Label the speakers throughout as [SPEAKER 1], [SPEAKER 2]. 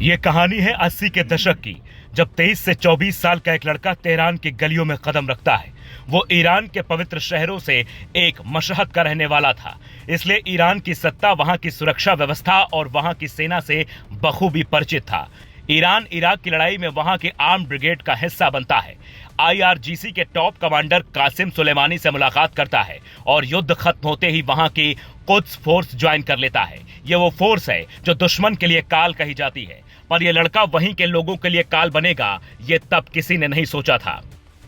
[SPEAKER 1] ये कहानी है 80 के दशक की, जब 23 से 24 साल का एक लड़का तेहरान की गलियों में कदम रखता है। वो ईरान के पवित्र शहरों से एक मशहद का रहने वाला था, इसलिए ईरान की सत्ता, वहां की सुरक्षा व्यवस्था और वहां की सेना से बखूबी परिचित था। ईरान इराक की लड़ाई में वहां के आर्म ब्रिगेड का हिस्सा बनता है। IRGC के टॉप कमांडर कासिम सुलेमानी से मुलाकात करता है और युद्ध खत्म होते ही वहां की कुद्स फोर्स ज्वाइन कर लेता है। ये वो फोर्स है जो दुश्मन के लिए काल कही जाती है, पर यह लड़का वहीं के लोगों के लिए काल बनेगा, ये तब किसी ने नहीं सोचा था।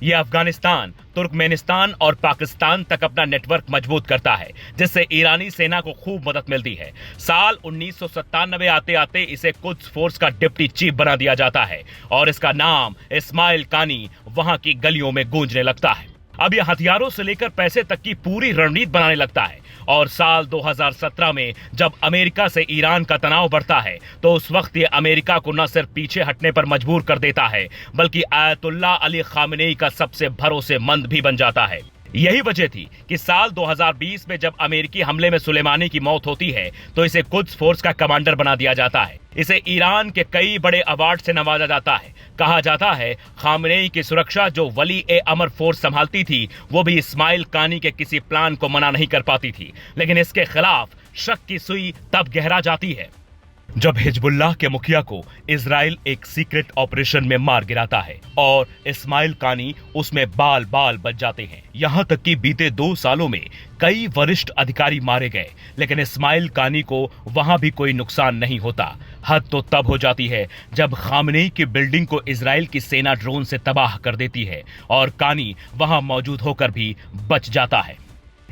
[SPEAKER 1] ये अफगानिस्तान, तुर्कमेनिस्तान और पाकिस्तान तक अपना नेटवर्क मजबूत करता है, जिससे ईरानी सेना को खूब मदद मिलती है। साल 1997 आते आते इसे कुद्स फोर्स का डिप्टी चीफ बना दिया जाता है और इसका नाम इस्माइल कानी वहां की गलियों में गूंजने लगता है। अब यह हथियारों से लेकर पैसे तक की पूरी रणनीति बनाने लगता है और साल 2017 में जब अमेरिका से ईरान का तनाव बढ़ता है, तो उस वक्त ये अमेरिका को न सिर्फ पीछे हटने पर मजबूर कर देता है, बल्कि आयतुल्लाह अली खामेनेई का सबसे भरोसेमंद भी बन जाता है। यही वजह थी कि साल 2020 में जब अमेरिकी हमले में सुलेमानी की मौत होती है, तो इसे कुद्स फोर्स का कमांडर बना दिया जाता है। इसे ईरान के कई बड़े अवार्ड से नवाजा जाता है। कहा जाता है खामेनेई की सुरक्षा जो वली ए अमर फोर्स संभालती थी, वो भी इस्माइल कानी के किसी प्लान को मना नहीं कर पाती थी। लेकिन इसके खिलाफ शक की सुई तब गहरा जाती है जब हिजबुल्लाह के मुखिया को इजराइल एक सीक्रेट ऑपरेशन में मार गिराता है और इस्माइल कानी उसमें बाल बाल बच जाते हैं। यहां तक कि बीते 2 सालों में कई वरिष्ठ अधिकारी मारे गए, लेकिन इस्माइल कानी को वहां भी कोई नुकसान नहीं होता। हद तो तब हो जाती है जब खामेनेई की बिल्डिंग को इजराइल की सेना ड्रोन से तबाह कर देती है और कानी वहां मौजूद होकर भी बच जाता है।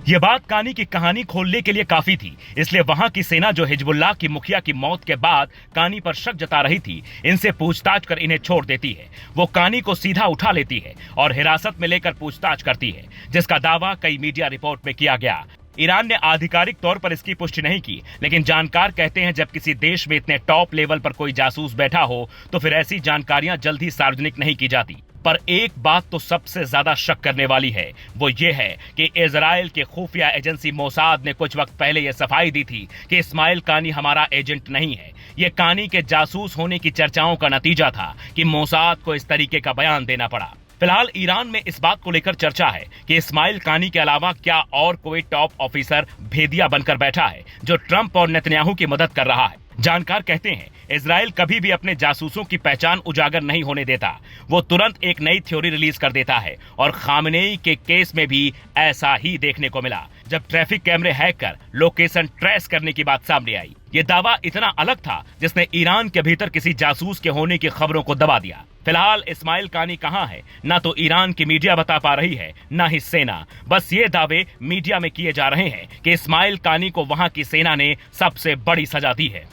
[SPEAKER 1] यह बात कानी की कहानी खोलने के लिए काफी थी, इसलिए वहां की सेना जो हिजबुल्लाह की मुखिया की मौत के बाद कानी पर शक जता रही थी, इनसे पूछताछ कर इन्हें छोड़ देती है। वो कानी को सीधा उठा लेती है और हिरासत में लेकर पूछताछ करती है, जिसका दावा कई मीडिया रिपोर्ट में किया गया। ईरान ने आधिकारिक तौर पर इसकी पुष्टि नहीं की, लेकिन जानकार कहते हैं जब किसी देश में इतने टॉप लेवल पर कोई जासूस बैठा हो, तो फिर ऐसी जानकारियां जल्दी सार्वजनिक नहीं की जाती। पर एक बात तो सबसे ज्यादा शक करने वाली है, वो ये है कि इजराइल के खुफिया एजेंसी मोसाद ने कुछ वक्त पहले यह सफाई दी थी कि इस्माइल कानी हमारा एजेंट नहीं है। ये कानी के जासूस होने की चर्चाओं का नतीजा था कि मोसाद को इस तरीके का बयान देना पड़ा। फिलहाल ईरान में इस बात को लेकर चर्चा है कि इस्माइल कानी के अलावा क्या और कोई टॉप ऑफिसर भेदिया बनकर बैठा है जो ट्रंप और नेतन्याहू की मदद कर रहा है। जानकार कहते हैं इजराइल कभी भी अपने जासूसों की पहचान उजागर नहीं होने देता। वो तुरंत एक नई थ्योरी रिलीज कर देता है और खामेनेई के केस में भी ऐसा ही देखने को मिला, जब ट्रैफिक कैमरे हैक कर लोकेशन ट्रेस करने की बात सामने आई। ये दावा इतना अलग था जिसने ईरान के भीतर किसी जासूस के होने की खबरों को दबा दिया। फिलहाल इस्माइल कानी कहां है, ना तो ईरान की मीडिया बता पा रही है, ना ही सेना। बस ये दावे मीडिया में किए जा रहे हैं कि इस्माइल कानी को वहां की सेना ने सबसे बड़ी सजा दी है।